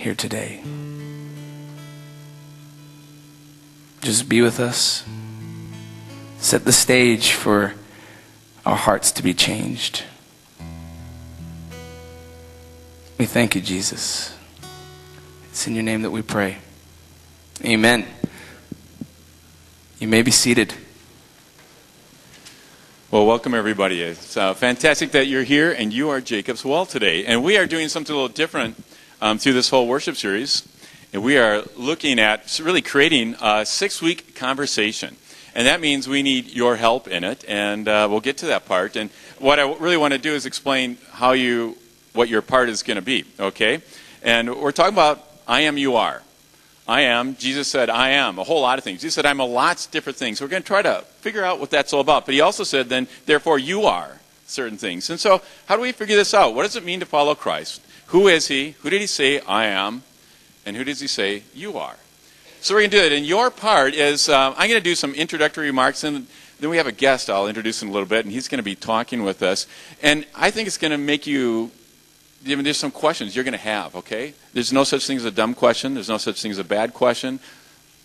here today. Just be with us. Set the stage for our hearts to be changed. We thank you, Jesus. It's in your name that we pray. Amen. You may be seated. Well, welcome everybody. It's fantastic that you're here and you are Jacob's Well today. And we are doing something a little different through this whole worship series. And we are looking at really creating a 6-week conversation. And that means we need your help in it. And we'll get to that part. And what I really want to do is explain what your part is going to be. Okay? And we're talking about IMUR. I am. Jesus said, I am. A whole lot of things. He said, I'm a lots of different things. We're going to try to figure out what that's all about. But he also said, then, therefore, you are certain things. And so, how do we figure this out? What does it mean to follow Christ? Who is he? Who did he say, I am? And who does he say, you are? So we're going to do it. And your part is, I'm going to do some introductory remarks, and then we have a guest I'll introduce in a little bit, and he's going to be talking with us. And I think it's going to make you... There's some questions you're going to have, okay? There's no such thing as a dumb question. There's no such thing as a bad question.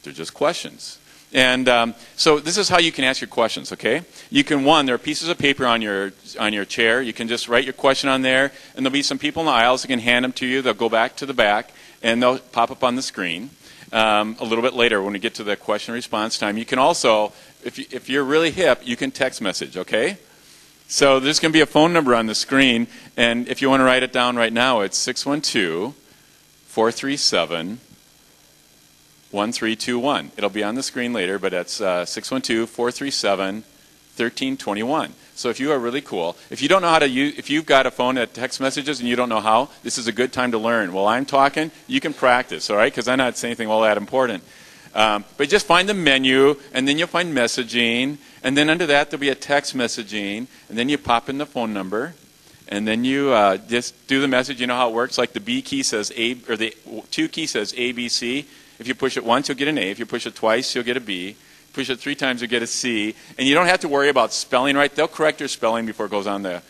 They're just questions. And so this is how you can ask your questions, okay? You can, there are pieces of paper on your chair. You can just write your question on there, and there'll be some people in the aisles who can hand them to you. They'll go back to the back, and they'll pop up on the screen a little bit later when we get to the question response time. You can also, if you're really hip, you can text message, okay? So there's going to be a phone number on the screen, and if you want to write it down right now, it's 612-437-1321. It'll be on the screen later, but it's 612-437-1321. So if you are really cool, if you don't know how to use, if you've got a phone that text messages and you don't know how, this is a good time to learn. While I'm talking, you can practice, all right? Because I'm not saying anything all that important. But just find the menu, and then you'll find messaging, and then under that there'll be a text messaging, and then you pop in the phone number, and then you just do the message. You know how it works? Like the B key says A, or the 2 key says A, B, C. If you push it once, you'll get an A. If you push it twice, you'll get a B. Push it 3 times, you'll get a C. And you don't have to worry about spelling right. They'll correct your spelling before it goes on the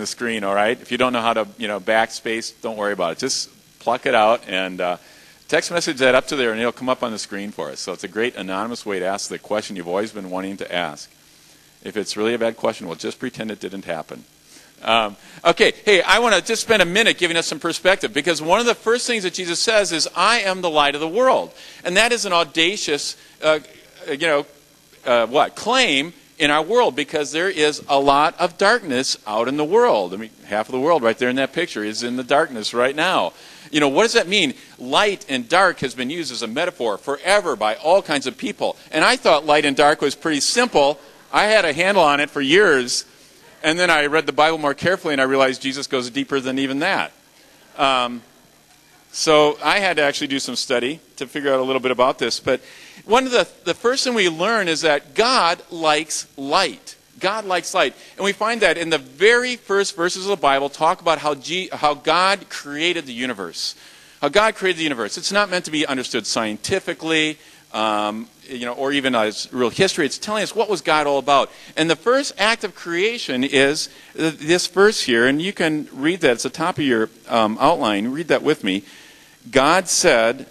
screen. All right. If you don't know how to backspace, don't worry about it. Just pluck it out and. Text message that up to there, and it'll come up on the screen for us. So it's a great anonymous way to ask the question you've always been wanting to ask. If it's really a bad question, we'll just pretend it didn't happen. Okay, hey, I want to just spend a minute giving us some perspective, because one of the first things that Jesus says is, I am the light of the world. And that is an audacious, claim in our world, because there is a lot of darkness out in the world. I mean, half of the world right there in that picture is in the darkness right now. What does that mean? Light and dark has been used as a metaphor forever by all kinds of people. And I thought light and dark was pretty simple. I had a handle on it for years. And then I read the Bible more carefully, and I realized Jesus goes deeper than even that. So I had to actually do some study to figure out a little bit about this. But one of the first thing we learn is that God likes light. God likes light. And we find that in the very first verses of the Bible talk about how God created the universe. How God created the universe. It's not meant to be understood scientifically, or even as real history. It's telling us what was God all about. And the first act of creation is this verse here, and you can read that. It's at the top of your outline. Read that with me. God said,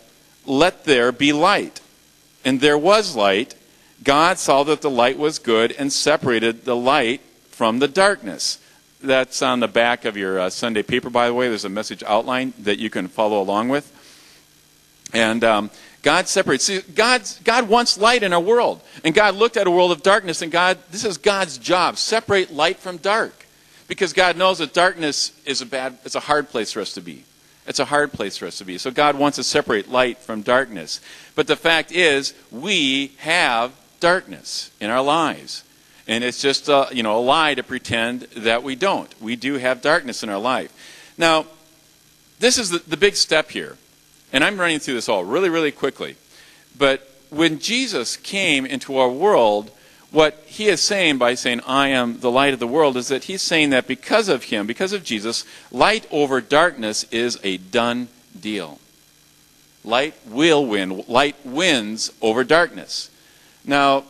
"Let there be light." And there was light. God saw that the light was good and separated the light from the darkness. That's on the back of your Sunday paper, by the way. There's a message outline that you can follow along with. And God separates. See, God wants light in our world. And God looked at a world of darkness, and this is God's job, separate light from dark. Because God knows that darkness is it's a hard place for us to be. It's a hard place for us to be. So God wants to separate light from darkness. But the fact is, we have darkness in our lives. And it's just a lie to pretend that we don't. We do have darkness in our life. Now, this is the big step here. And I'm running through this all really, really quickly. But when Jesus came into our world, what he is saying by saying, I am the light of the world, is that he's saying that because of him, because of Jesus, light over darkness is a done deal. Light will win. Light wins over darkness. Now,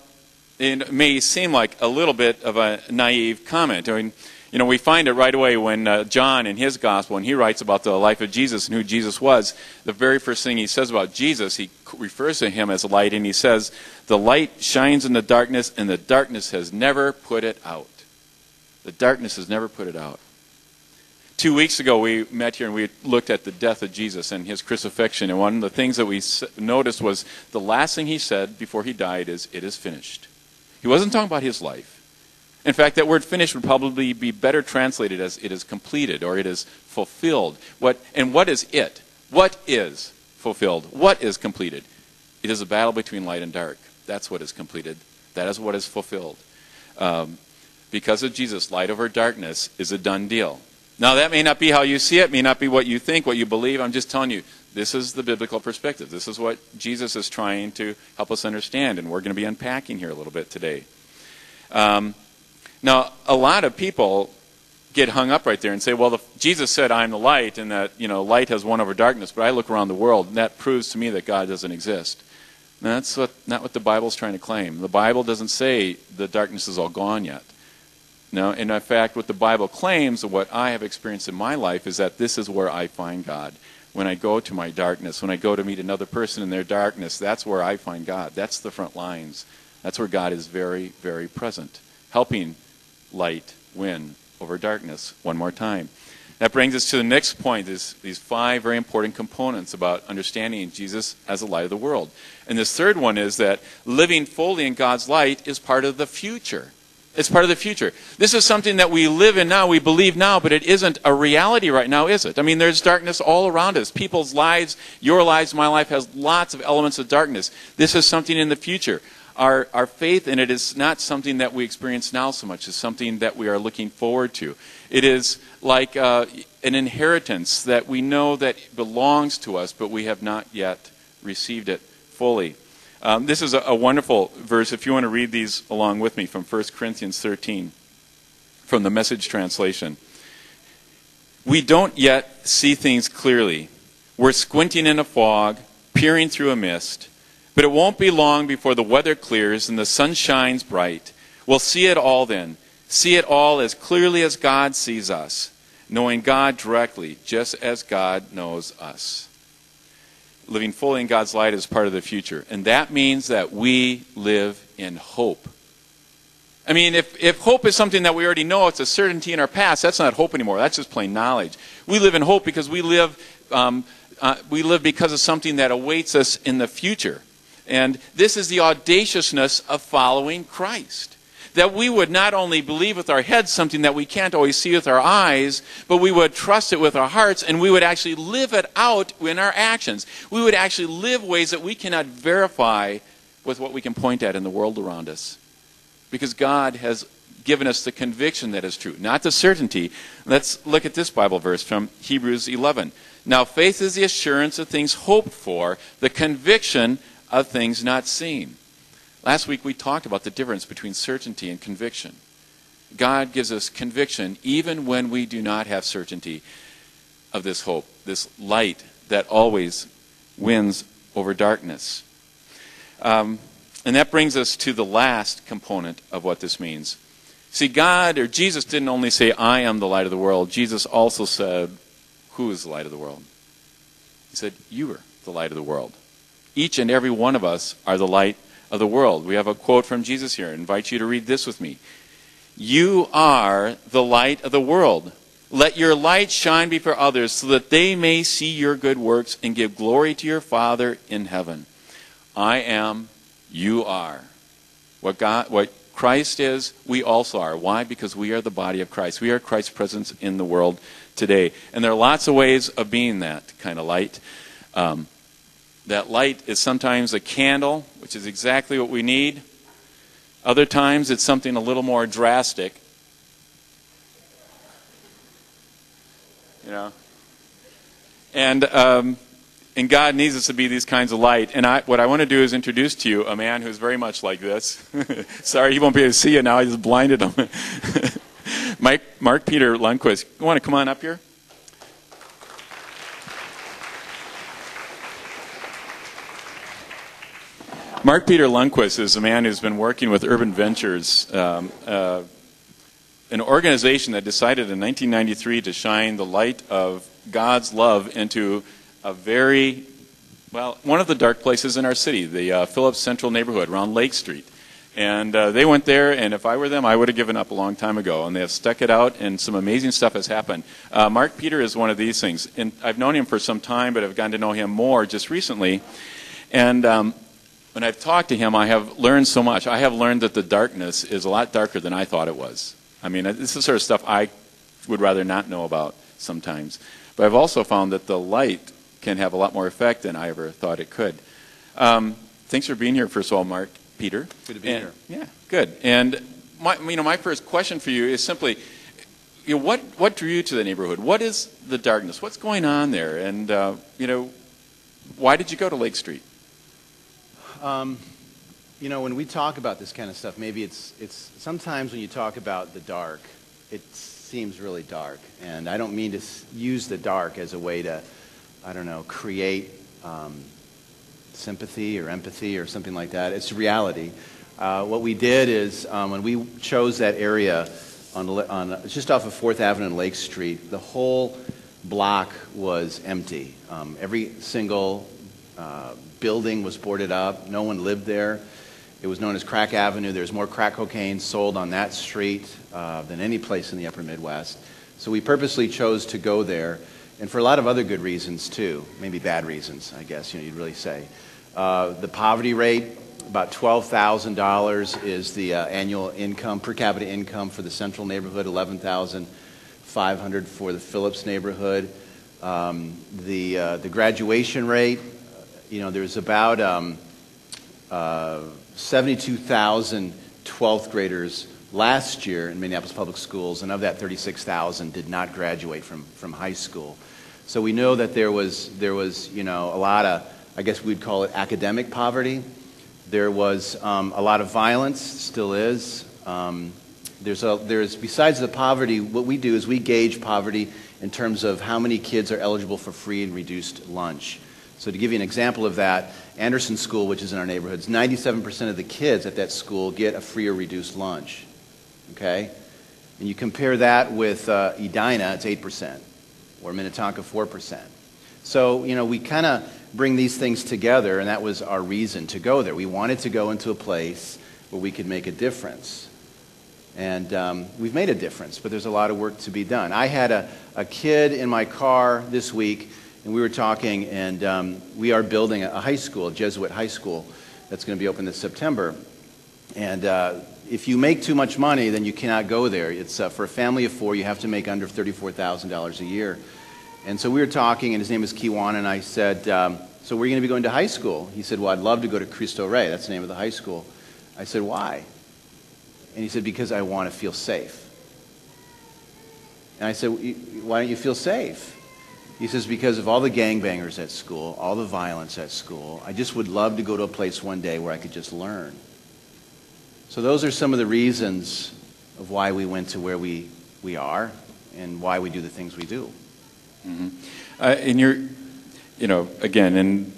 it may seem like a little bit of a naive comment. I mean, We find it right away when John in his gospel, when he writes about the life of Jesus and who Jesus was, the very first thing he says about Jesus, he refers to him as a light, and he says, the light shines in the darkness, and the darkness has never put it out. The darkness has never put it out. 2 weeks ago, we met here and we looked at the death of Jesus and his crucifixion. And one of the things that we noticed was the last thing he said before he died is, "It is finished." He wasn't talking about his life. In fact, that word "finished" would probably be better translated as "it is completed" or "it is fulfilled." What is it? What is fulfilled? What is completed? It is a battle between light and dark. That's what is completed. That is what is fulfilled. Because of Jesus, light over darkness is a done deal. Now, that may not be how you see it, may not be what you think, what you believe. I'm just telling you, this is the biblical perspective. This is what Jesus is trying to help us understand, and we're going to be unpacking here a little bit today. Now, a lot of people get hung up right there and say, well, Jesus said, "I'm the light," and that, light has won over darkness, but I look around the world, and that proves to me that God doesn't exist. And that's not what the Bible's trying to claim. The Bible doesn't say the darkness is all gone yet. No, and in fact, what the Bible claims, and what I have experienced in my life, is that this is where I find God. When I go to my darkness, when I go to meet another person in their darkness, that's where I find God. That's the front lines. That's where God is very, very present, helping light win over darkness one more time. That brings us to the next point, these 5 very important components about understanding Jesus as the light of the world. And this third one is that living fully in God's light is part of the future. It's part of the future. This is something that we live in now, we believe now, but it isn't a reality right now, is it? I mean, there's darkness all around us. People's lives, your lives, my life has lots of elements of darkness. This is something in the future. Our faith in it is not something that we experience now so much. It's something that we are looking forward to. It is like an inheritance that we know that belongs to us, but we have not yet received it fully. This is a wonderful verse, if you want to read these along with me, from 1 Corinthians 13, from the Message translation. We don't yet see things clearly. We're squinting in a fog, peering through a mist, but it won't be long before the weather clears and the sun shines bright. We'll see it all then, see it all as clearly as God sees us, knowing God directly, just as God knows us. Living fully in God's light is part of the future. And that means that we live in hope. I mean, if hope is something that we already know, it's a certainty in our past, that's not hope anymore. That's just plain knowledge. We live in hope because we live because of something that awaits us in the future. And this is the audaciousness of following Christ. That we would not only believe with our heads something that we can't always see with our eyes, but we would trust it with our hearts, and we would actually live it out in our actions. We would actually live ways that we cannot verify with what we can point at in the world around us. Because God has given us the conviction that is true, not the certainty. Let's look at this Bible verse from Hebrews 11. Now faith is the assurance of things hoped for, the conviction of things not seen. Last week we talked about the difference between certainty and conviction. God gives us conviction even when we do not have certainty of this hope, this light that always wins over darkness. And that brings us to the last component of what this means. See, God, or Jesus, didn't only say, "I am the light of the world." Jesus also said, who is the light of the world? He said, you are the light of the world. Each and every one of us are the light of the world. We have a quote from Jesus here. I invite you to read this with me. You are the light of the world. Let your light shine before others so that they may see your good works and give glory to your Father in heaven. I am, you are. What Christ is, we also are. Why? Because we are the body of Christ. We are Christ's presence in the world today. And there are lots of ways of being that kind of light. That light is sometimes a candle, which is exactly what we need. Other times it's something a little more drastic. And God needs us to be these kinds of light. And what I want to do is introduce to you a man who's very much like this. Sorry, he won't be able to see you now. I just blinded him. Mark Peter Lundquist. You want to come on up here? Mark Peter Lundquist is a man who's been working with Urban Ventures an organization that decided in 1993 to shine the light of God's love into a very, well, one of the dark places in our city, the Phillips Central neighborhood around Lake Street. And they went there, and if I were them, I would have given up a long time ago. And they have stuck it out, and some amazing stuff has happened. Mark Peter is one of these things. And I've known him for some time, but I've gotten to know him more just recently. And when I've talked to him, I have learned so much. I have learned that the darkness is a lot darker than I thought it was. I mean, this is the sort of stuff I would rather not know about sometimes. But I've also found that the light can have a lot more effect than I ever thought it could. Thanks for being here, first of all, Mark Peter. Good to be here. Yeah, good. And my first question for you is simply, what drew you to the neighborhood? What is the darkness? What's going on there? And why did you go to Lake Street? When we talk about this kind of stuff, maybe it's sometimes when you talk about the dark, it seems really dark. And I don't mean to use the dark as a way to, create sympathy or empathy or something like that. It's reality. What we did is when we chose that area on just off of 4th Avenue and Lake Street, the whole block was empty. Every single building was boarded up. No one lived there. It was known as Crack Avenue. There's more crack cocaine sold on that street than any place in the upper Midwest. So we purposely chose to go there, and for a lot of other good reasons too, maybe bad reasons, I guess you'd really say. The poverty rate, about $12,000 is the annual income, per capita income for the central neighborhood, $11,500 for the Phillips neighborhood. The graduation rate, there's about 72,000 12th graders last year in Minneapolis Public Schools, and of that 36,000 did not graduate from high school. So we know that there was a lot of, I guess we'd call it academic poverty. There was a lot of violence, still is. There's besides the poverty, what we do is we gauge poverty in terms of how many kids are eligible for free and reduced lunch. So to give you an example of that, Anderson School, which is in our neighborhoods, 97% of the kids at that school get a free or reduced lunch. Okay? And you compare that with Edina, it's 8%, or Minnetonka, 4%. So, we kind of bring these things together, and that was our reason to go there. We wanted to go into a place where we could make a difference. And we've made a difference, but there's a lot of work to be done. I had a kid in my car this week, and we were talking, and we are building a high school, a Jesuit high school, that's going to be open this September. And if you make too much money, then you cannot go there. It's for a family of 4, you have to make under $34,000 a year. And so we were talking, and his name is Kiwan, and I said, so we're going to be going to high school. He said, well, I'd love to go to Cristo Rey. That's the name of the high school. I said, why? And he said, because I want to feel safe. And I said, why don't you feel safe? He says, because of all the gangbangers at school, all the violence at school, I just would love to go to a place one day where I could just learn. So those are some of the reasons of why we went to where we are and why we do the things we do. Mm-hmm. And you're, again, and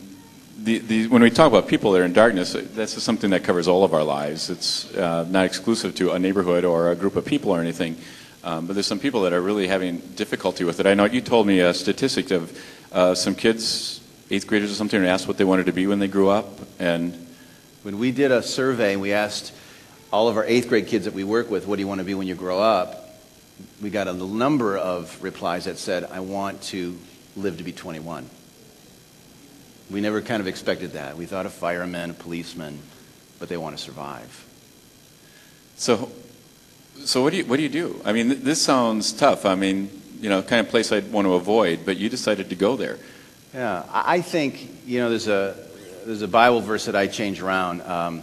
when we talk about people that are in darkness, that's something that covers all of our lives. It's not exclusive to a neighborhood or a group of people or anything. But there's some people that are really having difficulty with it. I know you told me a statistic of some kids, 8th graders or something, and asked what they wanted to be when they grew up. And when we did a survey, we asked all of our 8th grade kids that we work with, what do you want to be when you grow up? We got a number of replies that said, I want to live to be 21. We never kind of expected that. We thought of firemen, policemen, but they want to survive. So what do you do? I mean, this sounds tough. I mean, kind of place I'd want to avoid, but you decided to go there. Yeah, I think, there's a Bible verse that I change around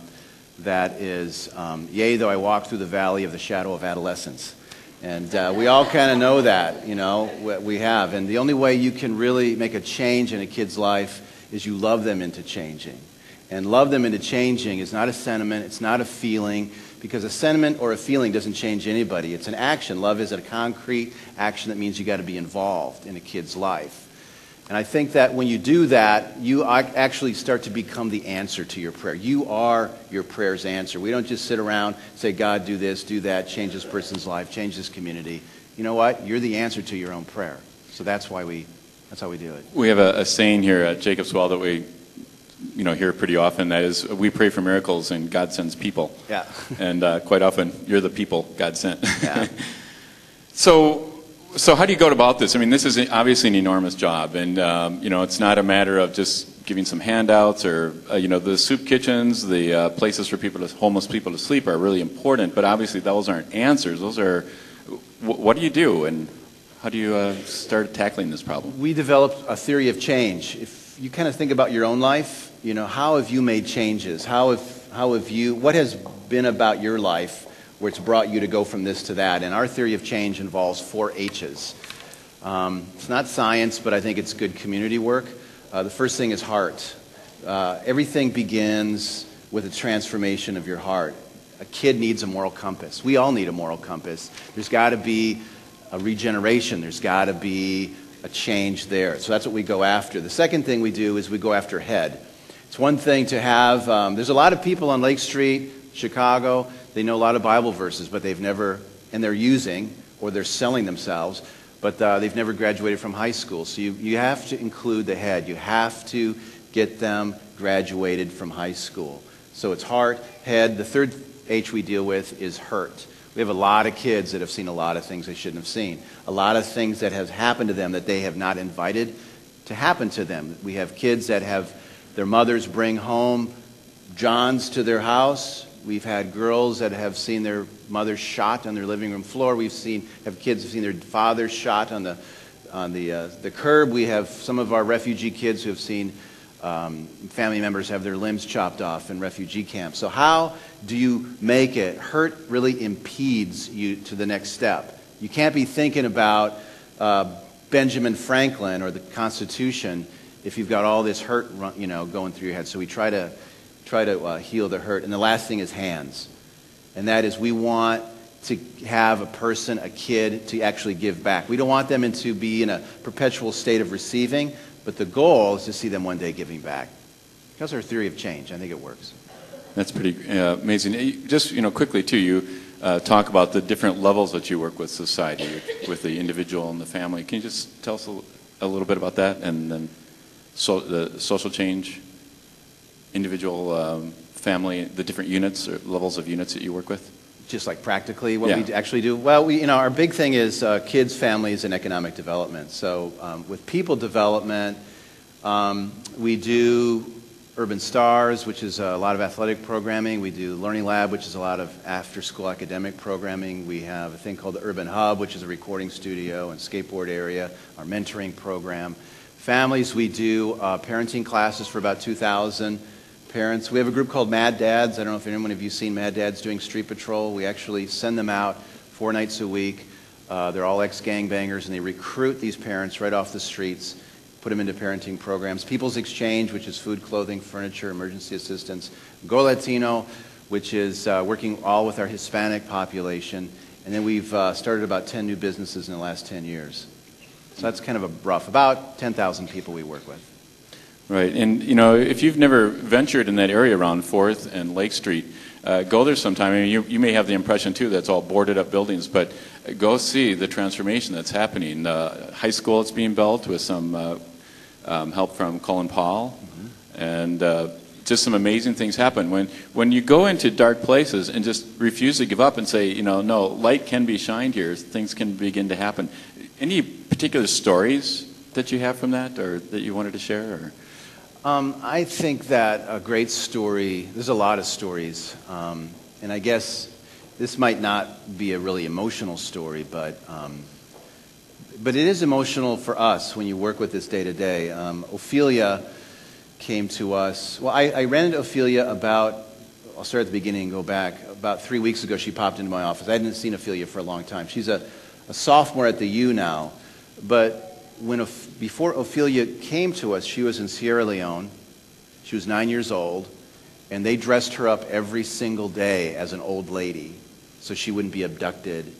that is, yea, though I walk through the valley of the shadow of adolescence. And we all kind of know that, we have. And the only way you can really make a change in a kid's life is you love them into changing. And love them into changing is not a sentiment, it's not a feeling, because a sentiment or a feeling doesn't change anybody. It's an action. Love is a concrete action that means you got to be involved in a kid's life. And I think that when you do that, you actually start to become the answer to your prayer. You are your prayer's answer. We don't just sit around and say, God, do this, do that, change this person's life, change this community. You know what? You're the answer to your own prayer. So that's how we do it. We have a saying here at Jacob's Well that we hear pretty often. That is, we pray for miracles and God sends people. Yeah. And quite often, you're the people God sent. Yeah. So how do you go about this? I mean, this is obviously an enormous job, and it's not a matter of just giving some handouts or the soup kitchens, the places for homeless people to sleep are really important, but obviously those aren't answers. Those are what do you do, and how do you start tackling this problem? We developed a theory of change. If you kind of think about your own life, how have you made changes? What has been about your life where it's brought you to go from this to that? And our theory of change involves 4 H's. It's not science, but I think it's good community work. The first thing is heart. Everything begins with a transformation of your heart. A kid needs a moral compass. We all need a moral compass. There's got to be a regeneration. There's got to be a change there. So that's what we go after. The second thing we do is we go after head. It's one thing to have, there's a lot of people on Lake Street, Chicago, they know a lot of Bible verses, but they've never, and they're using, or they're selling themselves, but they've never graduated from high school. So you have to include the head. You have to get them graduated from high school. So it's heart, head. The third H we deal with is hurt. We have a lot of kids that have seen a lot of things they shouldn't have seen. A lot of things that have happened to them that they have not invited to happen to them. We have kids that have their mothers bring home Johns to their house. We've had girls that have seen their mothers shot on their living room floor. Have kids who've seen their fathers shot on the curb. We have some of our refugee kids who have seen family members have their limbs chopped off in refugee camps. So how do you make it? Hurt really impedes you to the next step. You can't be thinking about Benjamin Franklin or the Constitution if you've got all this hurt going through your head. So we try to heal the hurt. And the last thing is hands. And that is we want to have a kid, to actually give back. We don't want them to be in a perpetual state of receiving, but the goal is to see them one day giving back. That's our theory of change. I think it works. That's pretty amazing. Just quickly, too, you talk about the different levels that you work with society, with the individual and the family. Can you just tell us a little bit about that? And then the social change, individual, family, the different units or levels of units that you work with? Just like practically what we actually do? Well, our big thing is kids, families, and economic development. So with people development, we do Urban Stars, which is a lot of athletic programming. We do Learning Lab, which is a lot of after-school academic programming. We have a thing called the Urban Hub, which is a recording studio and skateboard area, our mentoring program. Families, we do parenting classes for about 2,000 parents. We have a group called Mad Dads. I don't know if anyone of you seen Mad Dads doing street patrol. We actually send them out 4 nights a week. They're all ex-gangbangers, and they recruit these parents right off the streets, put them into parenting programs. People's Exchange, which is food, clothing, furniture, emergency assistance. Go Latino, which is working all with our Hispanic population. And then we've started about 10 new businesses in the last 10 years. So that's kind of a rough, about 10,000 people we work with. Right, and if you've never ventured in that area around 4th and Lake Street, go there sometime. I mean, you may have the impression too that's all boarded up buildings, but go see the transformation that's happening. High school that's being built with some help from Colin Paul, and just some amazing things happen. When you go into dark places and just refuse to give up and say, no, light can be shined here, things can begin to happen. Any particular stories that you have from that, or that you wanted to share? Or? I think that a great story, there's a lot of stories, and I guess this might not be a really emotional story, but it is emotional for us when you work with this day to day. Ophelia came to us. Well, I ran into Ophelia I'll start at the beginning and go back. About 3 weeks ago, she popped into my office. I hadn't seen Ophelia for a long time. She's a sophomore at the U now, but before Ophelia came to us, she was in Sierra Leone. She was 9 years old, and they dressed her up every single day as an old lady so she wouldn't be abducted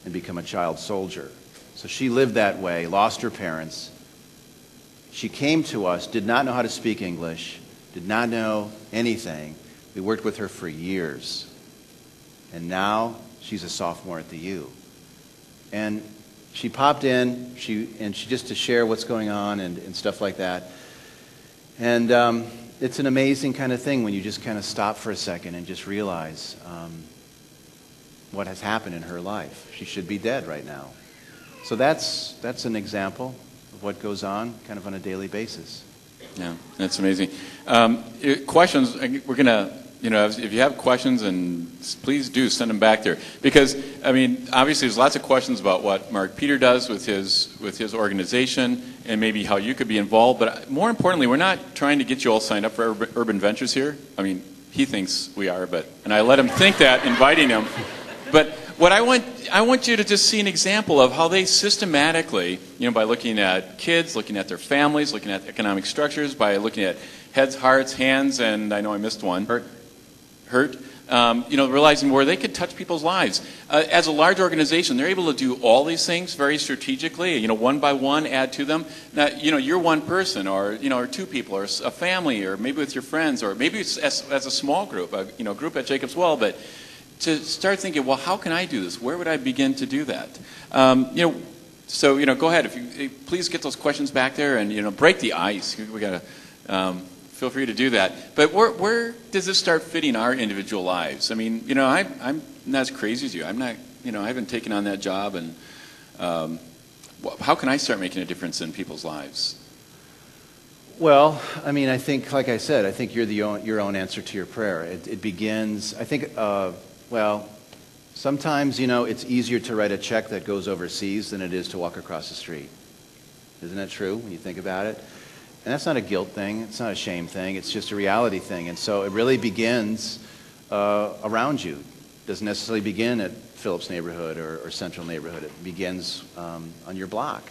and become a child soldier. So she lived that way, lost her parents, She came to us, did not know how to speak English, did not know anything. We worked with her for years. And now she's a sophomore at the U. And she popped in, she just to share what's going on and stuff like that. And it's an amazing kind of thing when you just kind of stop for a second and just realize what has happened in her life. She should be dead right now. So that's an example of what goes on kind of on a daily basis. Yeah, that's amazing. Questions, we're going to, if you have questions, and please do send them back there. Because, obviously there's lots of questions about what Mark Peter does with his organization and maybe how you could be involved. But more importantly, we're not trying to get you all signed up for Urban Ventures here. He thinks we are, and I let him think that, inviting him. But what I want you to just see an example of how they systematically, by looking at kids, looking at their families, looking at economic structures, by looking at heads, hearts, hands, and I know I missed one. Hurt. Realizing where they could touch people's lives. As a large organization, they're able to do all these things very strategically, one by one, add to them. Now, you're one person, or two people, or a family, or maybe with your friends, or maybe it's as a small group, a group at Jacob's Well, but to start thinking, well, how can I do this? Where would I begin to do that? So go ahead. If you please get those questions back there, and break the ice. We got to feel free to do that. But where does this start fitting our individual lives? I'm not as crazy as you. I'm not. I haven't taken on that job, and how can I start making a difference in people's lives? Well, I think, like I said, I think you're your own answer to your prayer. It begins, I think, sometimes, it's easier to write a check that goes overseas than it is to walk across the street. Isn't that true when you think about it? And that's not a guilt thing. It's not a shame thing. It's just a reality thing. And so it really begins around you. It doesn't necessarily begin at Phillips neighborhood or Central neighborhood. It begins on your block.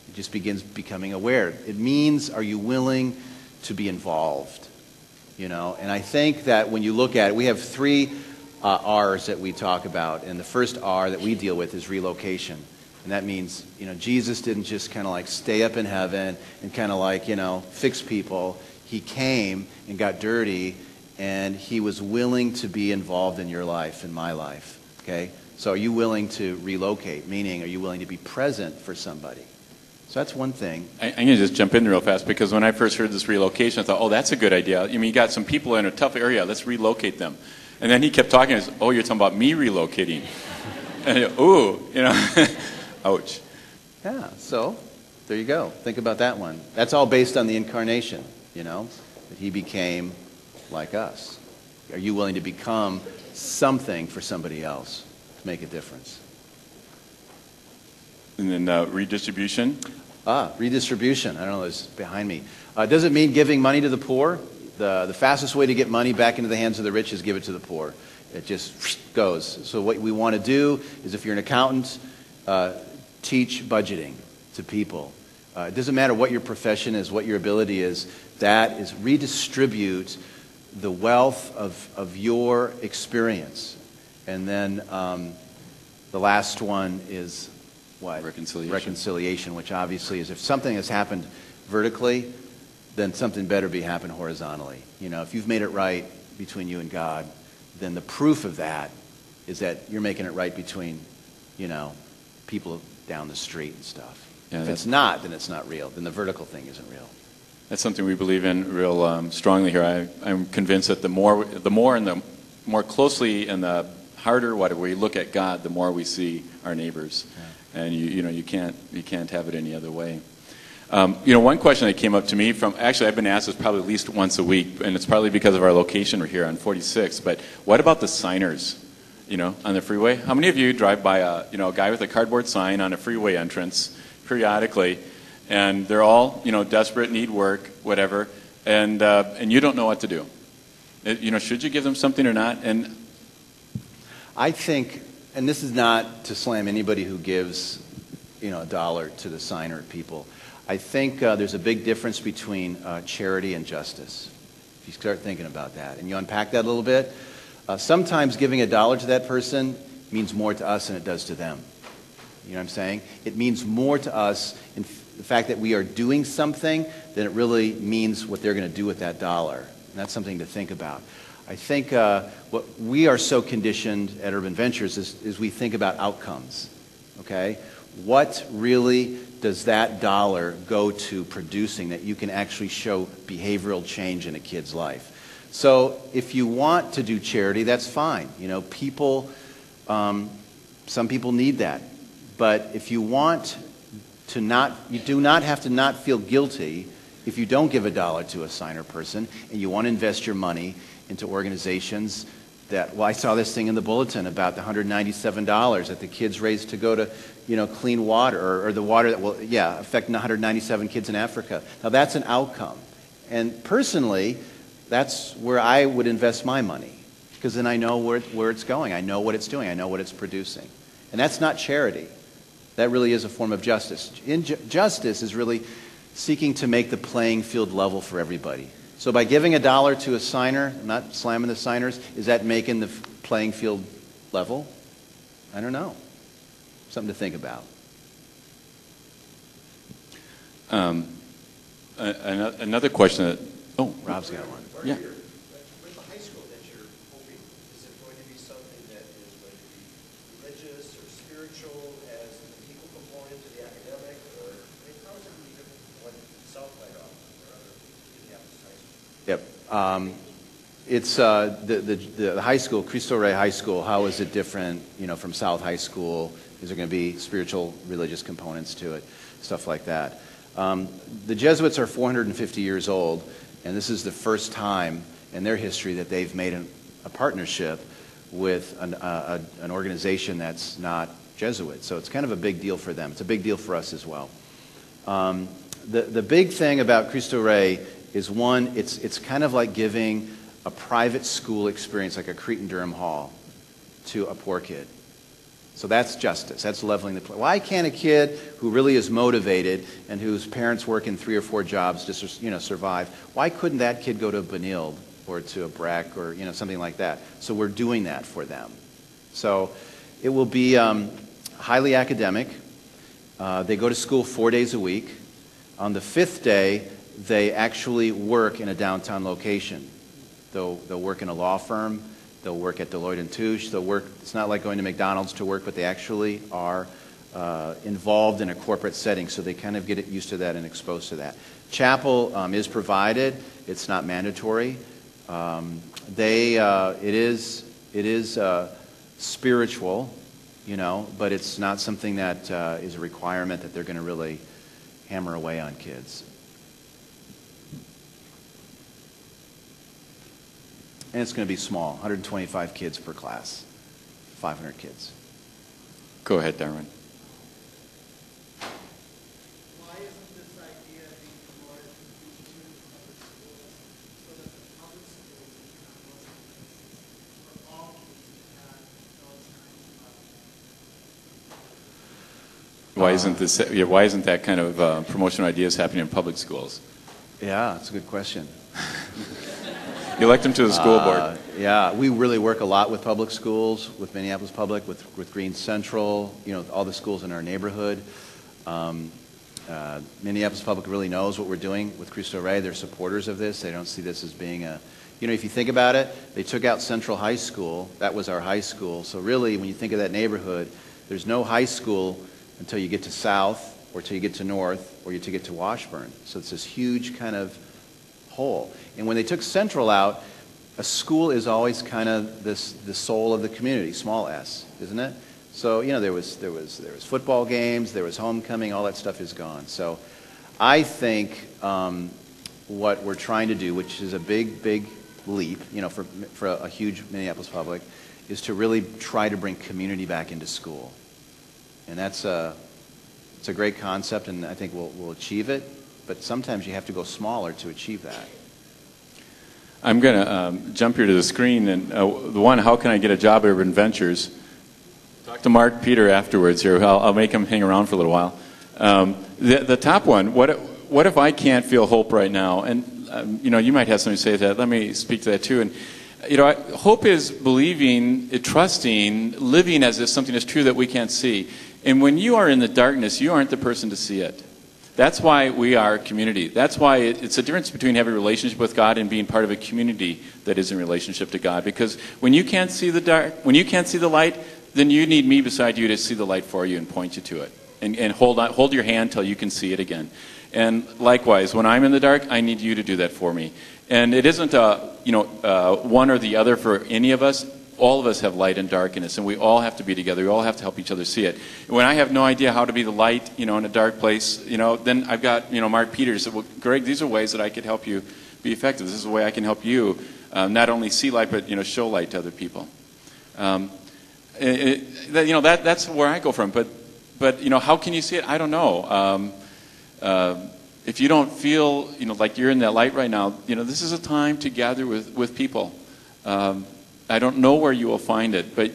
It just begins becoming aware. It means, are you willing to be involved? And I think that when you look at it, we have 3 R's that we talk about. And the first R that we deal with is relocation. And that means, Jesus didn't just kind of like stay up in heaven and kind of like, fix people. He came and got dirty, and he was willing to be involved in your life, in my life. Okay? So are you willing to relocate? Meaning, are you willing to be present for somebody? So that's one thing. I'm going to just jump in real fast, because when I first heard this relocation, I thought, oh, that's a good idea. You got some people in a tough area. Let's relocate them. And then he kept talking. Oh, you're talking about me relocating. And ouch. Yeah, so there you go. Think about that one. That's all based on the incarnation, that he became like us. Are you willing to become something for somebody else to make a difference? And then redistribution. Redistribution. I don't know, it's behind me. Does it mean giving money to the poor? The fastest way to get money back into the hands of the rich is give it to the poor. It just goes. So what we want to do is, if you're an accountant, teach budgeting to people. It doesn't matter what your profession is, what your ability is. That is redistribute the wealth of your experience. And then the last one is what? Reconciliation, which obviously is, if something has happened vertically, then something better be happening horizontally. If you've made it right between you and God, then the proof of that is that you're making it right between, people down the street and stuff. Yeah, if it's not, then it's not real. Then the vertical thing isn't real. That's something we believe in real strongly here. I'm convinced that the more and the more closely and the harder we look at God, the more we see our neighbors. Yeah. And you can't have it any other way. One question that came up to me actually I've been asked this probably at least once a week, and it's probably because of our location we're here on 46, but what about the signers, on the freeway? How many of you drive by a guy with a cardboard sign on a freeway entrance periodically, and they're all, desperate, need work, whatever, and you don't know what to do? Should you give them something or not? And I think, and this is not to slam anybody who gives, $1 to the signer people. I think there's a big difference between charity and justice. If you start thinking about that and you unpack that a little bit, sometimes giving $1 to that person means more to us than it does to them. You know what I'm saying? It means more to us in the fact that we are doing something, then it really means what they're going to do with that dollar. And that's something to think about. I think what we are so conditioned at Urban Ventures is we think about outcomes, okay? What really does that dollar go to producing that you can actually show behavioral change in a kid's life? So if you want to do charity, that's fine. You know, people, some people need that. But if you want to not, you do not have to not feel guilty if you don't give $1 to a signer person and you want to invest your money into organizations that, well, I saw this thing in the bulletin about the $197 that the kids raised to go to, you know, clean water or the water that will, yeah, affecting 197 kids in Africa. Now that's an outcome. And personally, that's where I would invest my money because then I know where it's going. I know what it's doing. I know what it's producing. And that's not charity. That really is a form of justice. Justice is really seeking to make the playing field level for everybody. So by giving $1 to a signer, not slamming the signers, is that making the playing field level? I don't know. Something to think about. Another question that, oh, Rob's got one. Yeah. With the high school that you're hoping, is it going to be something that is going to be religious or spiritual as an equal component to the academic, or how is it going to be different from what Southside offers or other Minneapolis high school? Yep. It's the high school, Cristo Rey High School. How is it different, you know, from South High School? Is there going to be spiritual, religious components to it? Stuff like that. The Jesuits are 450 years old, and this is the first time in their history that they've made a partnership with an organization that's not Jesuit. So it's kind of a big deal for them. It's a big deal for us as well. The big thing about Cristo Rey is, one, it's kind of like giving a private school experience, like a Cretan-Durham Hall, to a poor kid. So that's justice. That's leveling the play. Why can't a kid who really is motivated and whose parents work in 3 or 4 jobs just to, you know, survive, why couldn't that kid go to Benilde or to a Breck or, you know, something like that? So we're doing that for them. So it will be highly academic. They go to school 4 days a week. On the 5th day, they actually work in a downtown location. They'll work in a law firm. They'll work at Deloitte & Touche. They'll work, it's not like going to McDonald's to work, but they actually are involved in a corporate setting, so they kind of get used to that and exposed to that. Chapel is provided. It's not mandatory. It is spiritual, you know, but it's not something that is a requirement that they're going to really hammer away on kids. And it's going to be small, 125 kids per class, 500 kids. Go ahead, Darwin. Why isn't this idea being promoted to public schools so that the public schools become most places for all kids to have those kinds of opportunities? Why isn't that kind of promotional ideas happening in public schools? Yeah, that's a good question. You elect them to the school board. Yeah, we really work a lot with public schools, with Minneapolis Public, with Green Central, you know, all the schools in our neighborhood. Minneapolis Public really knows what we're doing with Cristo Rey. They're supporters of this. They don't see this as being a, you know, if you think about it, they took out Central High School. That was our high school. So really, when you think of that neighborhood, there's no high school until you get to South, or till you get to North, or till you get to Washburn. So it's this huge kind of hole. And when they took Central out, a school is always kind of the soul of the community, small s, isn't it? So, you know, there was football games, there was homecoming, all that stuff is gone. So I think what we're trying to do, which is a big leap, you know, for a huge Minneapolis Public, is to really try to bring community back into school. And it's a great concept, and I think we'll achieve it. But sometimes you have to go smaller to achieve that. I'm going to jump here to the screen. And the one, how can I get a job at Urban Ventures? Talk to Mark Peter afterwards here. I'll make him hang around for a little while. The top one, what if I can't feel hope right now? And, you know, you might have something to say to that. Let me speak to that too. And, you know, hope is believing, trusting, living as if something is true that we can't see. And when you are in the darkness, you aren't the person to see it. That's why we are community. That's why it's a difference between having a relationship with God and being part of a community that is in relationship to God. Because when you can't see the dark, when you can't see the light, then you need me beside you to see the light for you and point you to it. And hold your hand till you can see it again. And likewise, when I'm in the dark, I need you to do that for me. And it isn't one or the other for any of us. All of us have light and darkness, and we all have to be together. We all have to help each other see it. When I have no idea how to be the light, in a dark place, then I've got, Mark Peters said, well, Greg, these are ways that I could help you be effective. This is a way I can help you not only see light, but, show light to other people. That's where I go from. But how can you see it? I don't know. If you don't feel, like you're in that light right now, this is a time to gather with people. I don't know where you will find it, but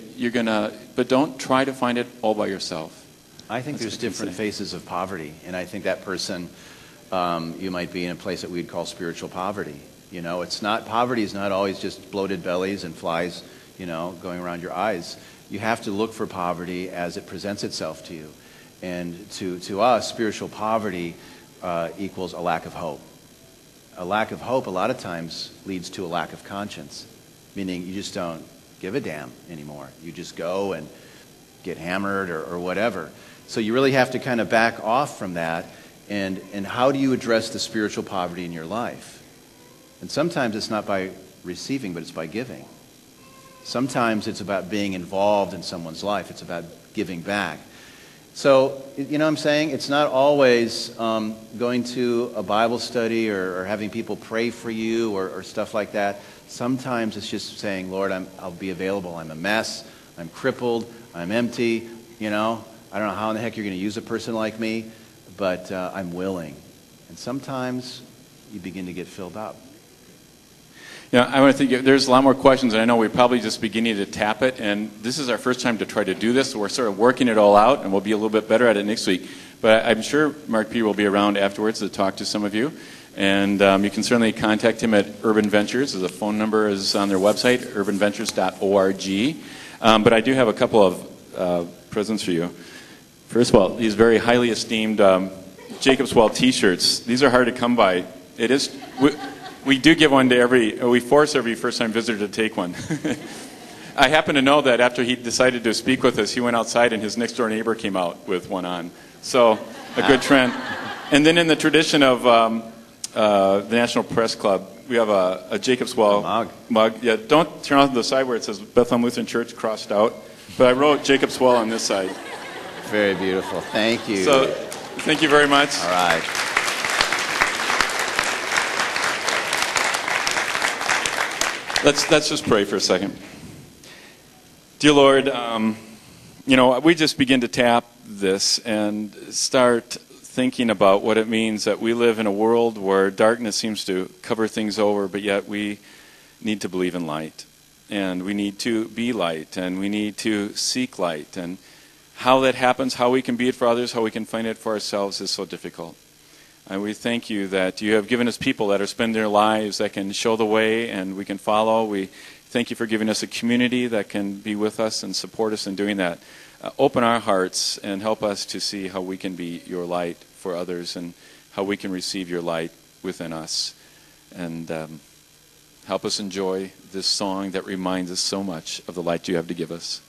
don't try to find it all by yourself. I think there's different faces of poverty, and I think that person, you might be in a place that we'd call spiritual poverty. Poverty is not always just bloated bellies and flies, going around your eyes. You have to look for poverty as it presents itself to you. And to us, spiritual poverty equals a lack of hope. A lack of hope a lot of times leads to a lack of conscience, meaning you just don't give a damn anymore. You just go and get hammered or whatever. So you really have to kind of back off from that. And how do you address the spiritual poverty in your life? And sometimes it's not by receiving, but it's by giving. Sometimes it's about being involved in someone's life. It's about giving back. So, what I'm saying? It's not always going to a Bible study or having people pray for you or stuff like that. Sometimes it's just saying, Lord, I'll be available. I'm a mess. I'm crippled. I'm empty. I don't know how in the heck you're going to use a person like me, but I'm willing. And sometimes you begin to get filled up. I want to think there's a lot more questions, and I know we're probably just beginning to tap it, and this is our first time to try to do this, so we're sort of working it all out, and we'll be a little bit better at it next week. But I'm sure Mark Peter will be around afterwards to talk to some of you, and you can certainly contact him at Urban Ventures. The phone number is on their website, urbanventures.org. But I do have a couple of presents for you. First of all, these very highly esteemed Jacob's Well T-shirts. These are hard to come by. It is... We do give one to we force every first-time visitor to take one. I happen to know that after he decided to speak with us, he went outside and his next-door neighbor came out with one on. So, a good trend. And then in the tradition of the National Press Club, we have a Jacob's Well mug. Yeah, don't turn on the side where it says Bethlehem Lutheran Church crossed out. But I wrote Jacob's Well on this side. Very beautiful. Thank you. So, thank you very much. All right. Let's just pray for a second. Dear Lord, we just begin to tap this and start thinking about what it means that we live in a world where darkness seems to cover things over, but yet we need to believe in light. And we need to be light, and we need to seek light. And how that happens, how we can be it for others, how we can find it for ourselves is so difficult. And we thank you that you have given us people that are spending their lives that can show the way and we can follow. We thank you for giving us a community that can be with us and support us in doing that. Open our hearts and help us to see how we can be your light for others and how we can receive your light within us. And help us enjoy this song that reminds us so much of the light you have to give us.